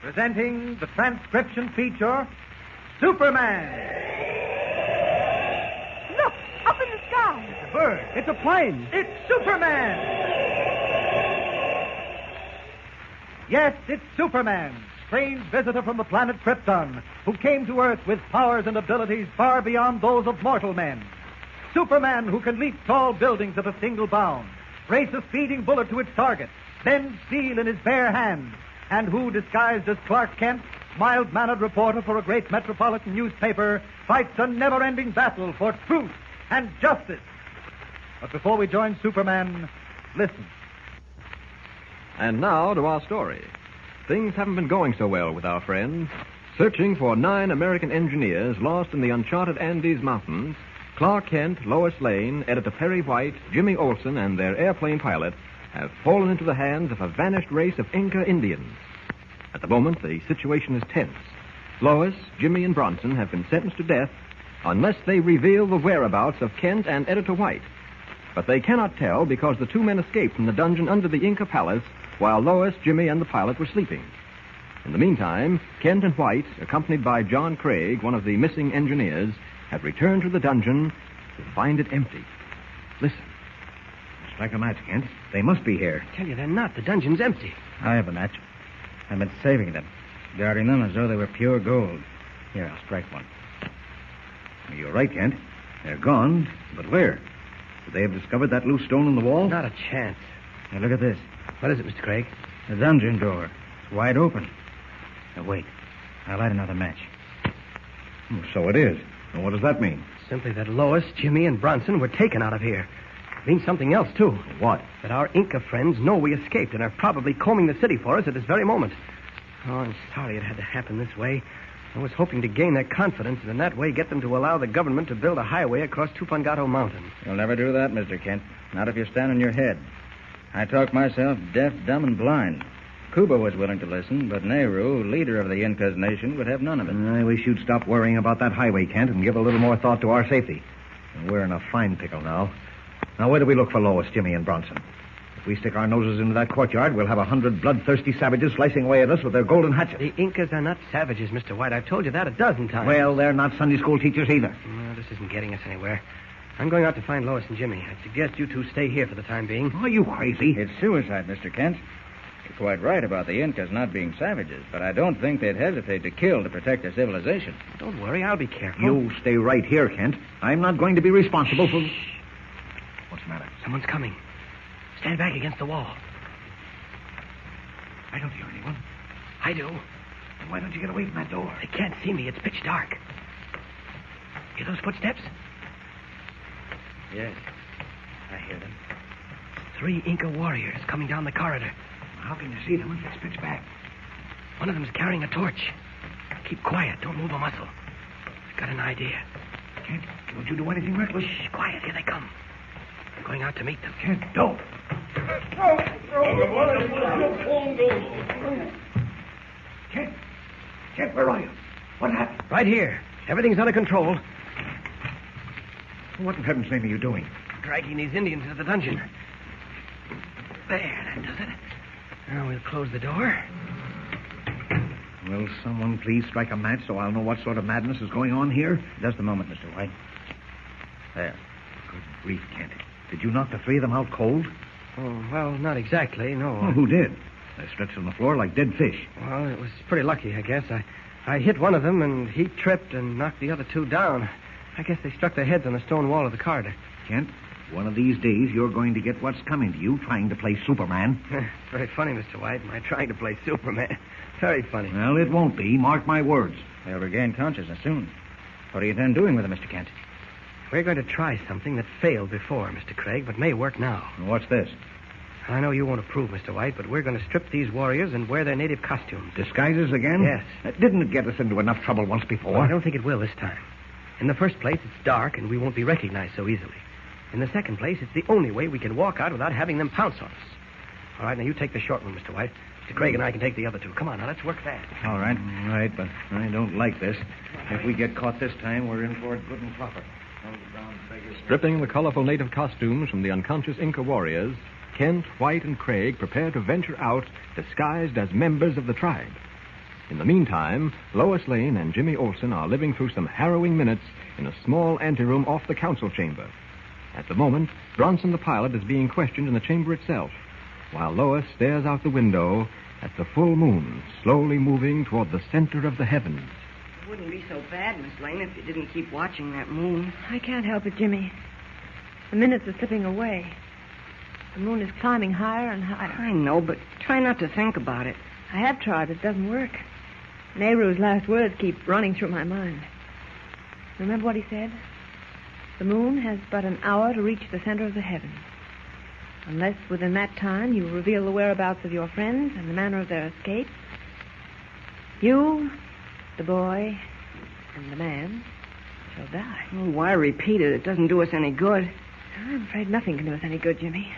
Presenting the transcription feature, Superman. Look, up in the sky. It's a bird. It's a plane. It's Superman. Yes, it's Superman, strange visitor from the planet Krypton, who came to Earth with powers and abilities far beyond those of mortal men. Superman, who can leap tall buildings at a single bound, race a speeding bullet to its target, bend steel in his bare hands, and who, disguised as Clark Kent, mild-mannered reporter for a great metropolitan newspaper, fights a never-ending battle for truth and justice. But before we join Superman, listen. And now to our story. Things haven't been going so well with our friends. Searching for 9 American engineers lost in the uncharted Andes Mountains, Clark Kent, Lois Lane, Editor Perry White, Jimmy Olsen, and their airplane pilot have fallen into the hands of a vanished race of Inca Indians. At the moment, the situation is tense. Lois, Jimmy, and Bronson have been sentenced to death unless they reveal the whereabouts of Kent and Editor White. But they cannot tell because the 2 men escaped from the dungeon under the Inca Palace while Lois, Jimmy, and the pilot were sleeping. In the meantime, Kent and White, accompanied by John Craig, one of the missing engineers, have returned to the dungeon to find it empty. Listen. Strike a match, Kent. They must be here. I tell you, they're not. The dungeon's empty. I have a match. I've been saving them, guarding them as though they were pure gold. Here, I'll strike one. You're right, Kent. They're gone, but where? Could they have discovered that loose stone in the wall? Not a chance. Now, look at this. What is it, Mr. Craig? The dungeon door. It's wide open. Now, wait. I'll light another match. So it is. And what does that mean? Simply that Lois, Jimmy, and Bronson were taken out of here. It means something else, too. What? That our Inca friends know we escaped and are probably combing the city for us at this very moment. Oh, I'm sorry it had to happen this way. I was hoping to gain their confidence and in that way get them to allow the government to build a highway across Tupungato Mountain. You'll never do that, Mr. Kent. Not if you stand on your head. I talk myself deaf, dumb, and blind. Cuba was willing to listen, but Nehru, leader of the Incas nation, would have none of it. I wish you'd stop worrying about that highway, Kent, and give a little more thought to our safety. We're in a fine pickle now. Now, where do we look for Lois, Jimmy, and Bronson? If we stick our noses into that courtyard, we'll have 100 bloodthirsty savages slicing away at us with their golden hatchets. The Incas are not savages, Mr. White. I've told you that a dozen times. Well, they're not Sunday school teachers either. Well, this isn't getting us anywhere. I'm going out to find Lois and Jimmy. I'd suggest you two stay here for the time being. Are you crazy? It's suicide, Mr. Kent. You're quite right about the Incas not being savages, but I don't think they'd hesitate to kill to protect their civilization. Don't worry, I'll be careful. You stay right here, Kent. I'm not going to be responsible for... What's the matter? Someone's coming. Stand back against the wall. I don't hear anyone. I do. Then why don't you get away from that door? They can't see me. It's pitch dark. Hear those footsteps? Yes, I hear them. 3 Inca warriors coming down the corridor. How can you see them when it's pitch black? One of them's carrying a torch. Keep quiet. Don't move a muscle. I've got an idea. Kent, don't you do anything reckless. Shh, quiet. Here they come. I'm going out to meet them. Kent, don't. Kent, where are you? What happened? Right here. Everything's under control. What in heaven's name are you doing? Dragging these Indians into the dungeon. There, that does it. Now we'll close the door. Will someone please strike a match so I'll know what sort of madness is going on here? Just a moment, Mr. White. There. Good grief, Kent. Did you knock the 3 of them out cold? Oh, well, not exactly, no. Well, who did? They stretched on the floor like dead fish. Well, it was pretty lucky, I guess. I hit one of them, and he tripped and knocked the other 2 down. I guess they struck their heads on the stone wall of the corridor. Kent, one of these days you're going to get what's coming to you trying to play Superman. Very funny, Mr. White. My trying to play Superman. Very funny. Well, it won't be. Mark my words. They'll regain consciousness soon. What do you intend doing with them, Mr. Kent? We're going to try something that failed before, Mr. Craig, but may work now. And what's this? I know you won't approve, Mr. White, but we're going to strip these warriors and wear their native costumes. Disguises again? Yes. Didn't it get us into enough trouble once before? Well, I don't think it will this time. In the first place, it's dark and we won't be recognized so easily. In the second place, it's the only way we can walk out without having them pounce on us. All right, now you take the short one, Mr. White. Mr. Craig and I can take the other 2. Come on, now let's work fast. All right. All right, but I don't like this. If we get caught this time, we're in for it good and proper. Stripping the colorful native costumes from the unconscious Inca warriors, Kent, White, and Craig prepare to venture out disguised as members of the tribe. In the meantime, Lois Lane and Jimmy Olsen are living through some harrowing minutes in a small anteroom off the council chamber. At the moment, Bronson the pilot is being questioned in the chamber itself, while Lois stares out the window at the full moon slowly moving toward the center of the heavens. It wouldn't be so bad, Miss Lane, if you didn't keep watching that moon. I can't help it, Jimmy. The minutes are slipping away. The moon is climbing higher and higher. I know, but try not to think about it. I have tried. It doesn't work. Nehru's last words keep running through my mind. Remember what he said? The moon has but an hour to reach the center of the heavens. Unless within that time you reveal the whereabouts of your friends and the manner of their escape, you, the boy, and the man shall die. Oh, why repeat it? It doesn't do us any good. I'm afraid nothing can do us any good, Jimmy.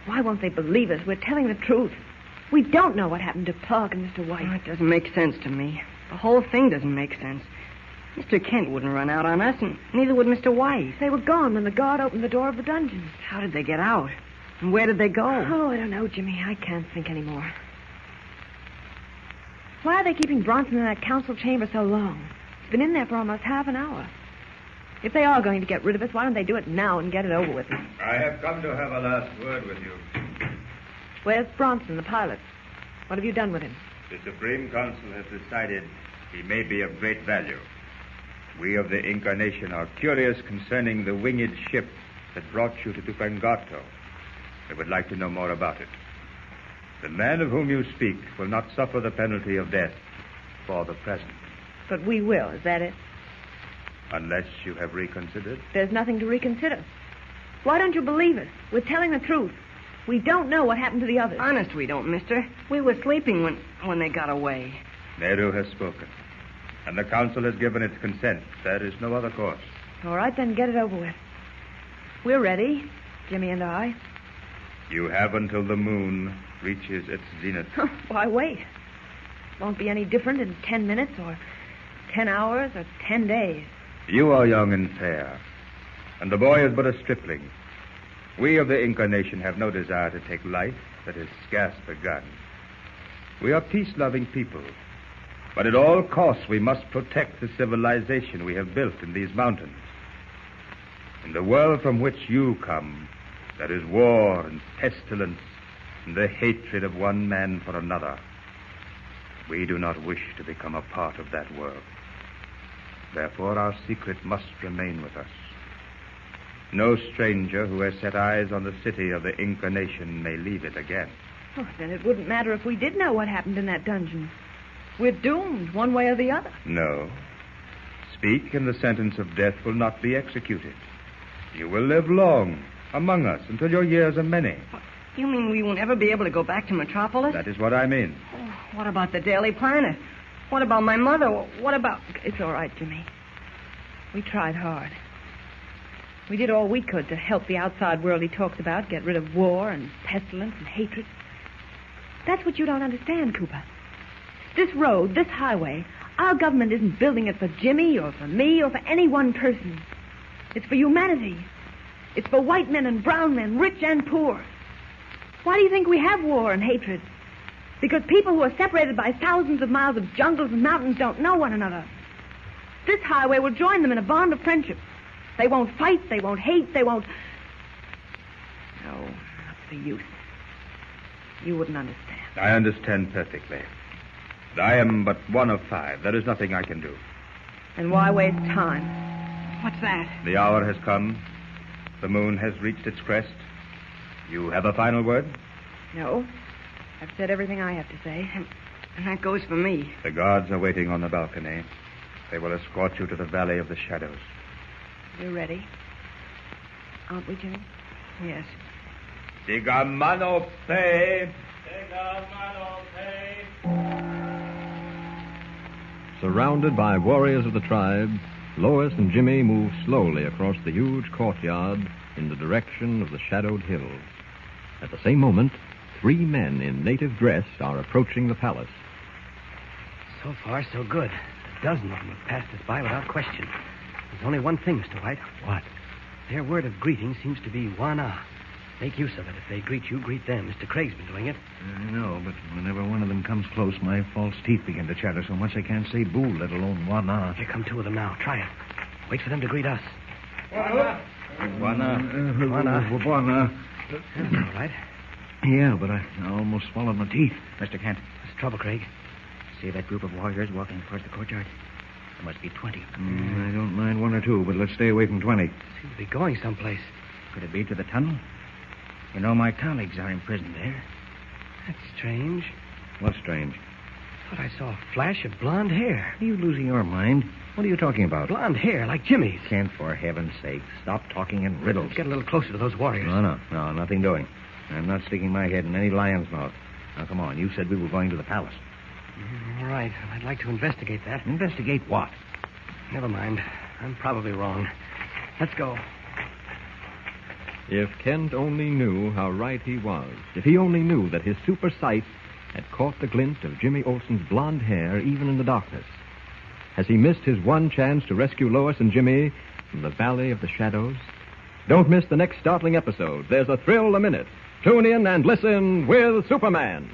Why won't they believe us? We're telling the truth. We don't know what happened to Pug and Mr. White. Oh, it doesn't make sense to me. The whole thing doesn't make sense. Mr. Kent wouldn't run out on us, and neither would Mr. White. They were gone when the guard opened the door of the dungeon. How did they get out? And where did they go? Oh, I don't know, Jimmy. I can't think anymore. Why are they keeping Bronson in that council chamber so long? He's been in there for almost half an hour. If they are going to get rid of us, why don't they do it now and get it over with? I have come to have a last word with you. Where's Bronson, the pilot? What have you done with him? The Supreme Council has decided he may be of great value. We of the Incarnation are curious concerning the winged ship that brought you to Tupangato. I would like to know more about it. The man of whom you speak will not suffer the penalty of death for the present. But we will, is that it? Unless you have reconsidered. There's nothing to reconsider. Why don't you believe us? We're telling the truth. We don't know what happened to the others. Honest, we don't, mister. We were sleeping when they got away. Nehru has spoken, and the council has given its consent. There is no other course. All right, then get it over with. We're ready, Jimmy and I. You have until the moon reaches its zenith. Why wait? Won't be any different in 10 minutes or 10 hours or 10 days. You are young and fair, and the boy is but a stripling. We of the Incarnation have no desire to take life that is scarce begun. We are peace-loving people, but at all costs we must protect the civilization we have built in these mountains. In the world from which you come, there is war and pestilence and the hatred of one man for another. We do not wish to become a part of that world. Therefore, our secret must remain with us. No stranger who has set eyes on the city of the Incarnation may leave it again. Oh, then it wouldn't matter if we did know what happened in that dungeon. We're doomed one way or the other. No. Speak, and the sentence of death will not be executed. You will live long among us until your years are many. You mean we won't ever be able to go back to Metropolis? That is what I mean. Oh, what about the Daily Planet? What about my mother? What about... It's all right, Jimmy. We tried hard. We did all we could to help the outside world he talks about get rid of war and pestilence and hatred. That's what you don't understand, Cooper. This road, this highway, our government isn't building it for Jimmy or for me or for any one person. It's for humanity. It's for white men and brown men, rich and poor. Why do you think we have war and hatred? Because people who are separated by thousands of miles of jungles and mountains don't know one another. This highway will join them in a bond of friendship. They won't fight, they won't hate, they won't... No, what's the use? You wouldn't understand. I understand perfectly. I am but one of 5. There is nothing I can do. And why waste time? What's that? The hour has come. The moon has reached its crest. You have a final word? No. I've said everything I have to say. And that goes for me. The guards are waiting on the balcony. They will escort you to the Valley of the Shadows. You're ready. Aren't we, Jimmy? Yes. Sigamano Pe. Surrounded by warriors of the tribe, Lois and Jimmy move slowly across the huge courtyard in the direction of the shadowed hills. At the same moment, 3 men in native dress are approaching the palace. So far, so good. A dozen of them have passed us by without question. There's only one thing, Mr. White. What? Their word of greeting seems to be Wana. Make use of it. If they greet you, greet them. Mr. Craig's been doing it. I know, but whenever one of them comes close, my false teeth begin to chatter so much I can't say boo, let alone wana. Here come two of them now. Try it. Wait for them to greet us. Wana. That's all right. Yeah, but I almost swallowed my teeth. Mr. Kent, What's the trouble, Craig? see that group of warriors walking towards the courtyard? There must be 20 of them. I don't mind one or two, but let's stay away from 20. Seem to be going someplace. Could it be to the tunnel? You know, my colleagues are imprisoned there. That's strange. What's strange? Thought I saw a flash of blonde hair. Are you losing your mind? What are you talking about? Blonde hair, like Jimmy's. Kent, for heaven's sake, stop talking in riddles. Get a little closer to those warriors. No, nothing doing. I'm not sticking my head in any lion's mouth. Now, come on. You said we were going to the palace. All right. I'd like to investigate that. Investigate what? Never mind. I'm probably wrong. Let's go. If Kent only knew how right he was. If he only knew that his super sight had caught the glint of Jimmy Olsen's blonde hair even in the darkness. Has he missed his one chance to rescue Lois and Jimmy from the Valley of the Shadows? Don't miss the next startling episode. There's a thrill a minute. Tune in and listen with Superman.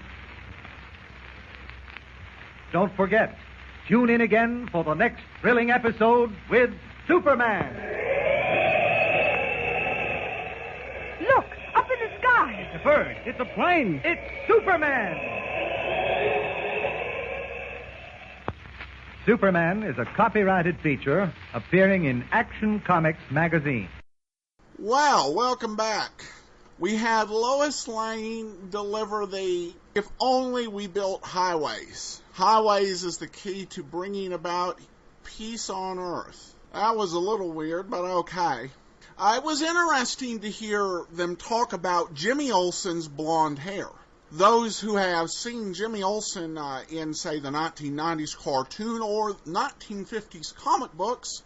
Don't forget, tune in again for the next thrilling episode with Superman. Look, up in the sky. It's a bird. It's a plane. It's Superman. Superman is a copyrighted feature appearing in Action Comics magazine. Well, welcome back. We had Lois Lane deliver the "If Only We Built Highways." Highways is the key to bringing about peace on Earth. That was a little weird, but okay. It was interesting to hear them talk about Jimmy Olsen's blonde hair. Those who have seen Jimmy Olsen in, say, the 1990s cartoon or 1950s comic books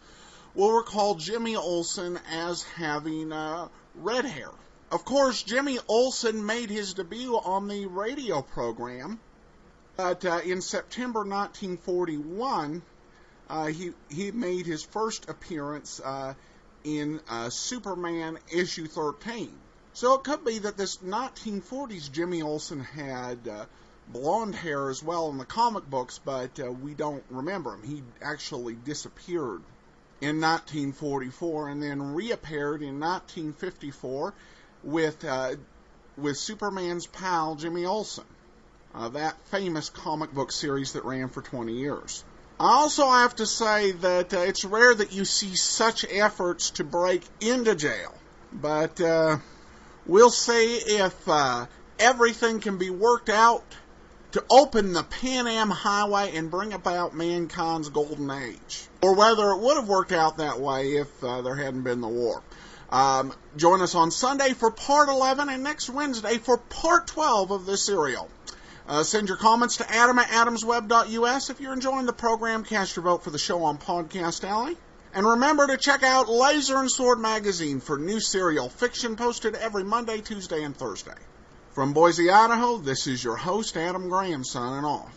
will recall Jimmy Olsen as having red hair. Of course, Jimmy Olsen made his debut on the radio program, but in September 1941, he made his first appearance in Superman issue 13. So it could be that this 1940s Jimmy Olsen had blonde hair as well in the comic books, but we don't remember him. He actually disappeared in 1944 and then reappeared in 1954 with Superman's pal Jimmy Olsen, that famous comic book series that ran for 20 years. I also have to say that it's rare that you see such efforts to break into jail, but we'll see if everything can be worked out to open the Pan Am Highway and bring about mankind's golden age, or whether it would have worked out that way if there hadn't been the war. Join us on Sunday for Part 11 and next Wednesday for Part 12 of this serial. Send your comments to Adam at adamsweb.us. If you're enjoying the program, cast your vote for the show on Podcast Alley. And remember to check out Laser and Sword magazine for new serial fiction posted every Monday, Tuesday, and Thursday. From Boise, Idaho, this is your host, Adam Graham, signing off.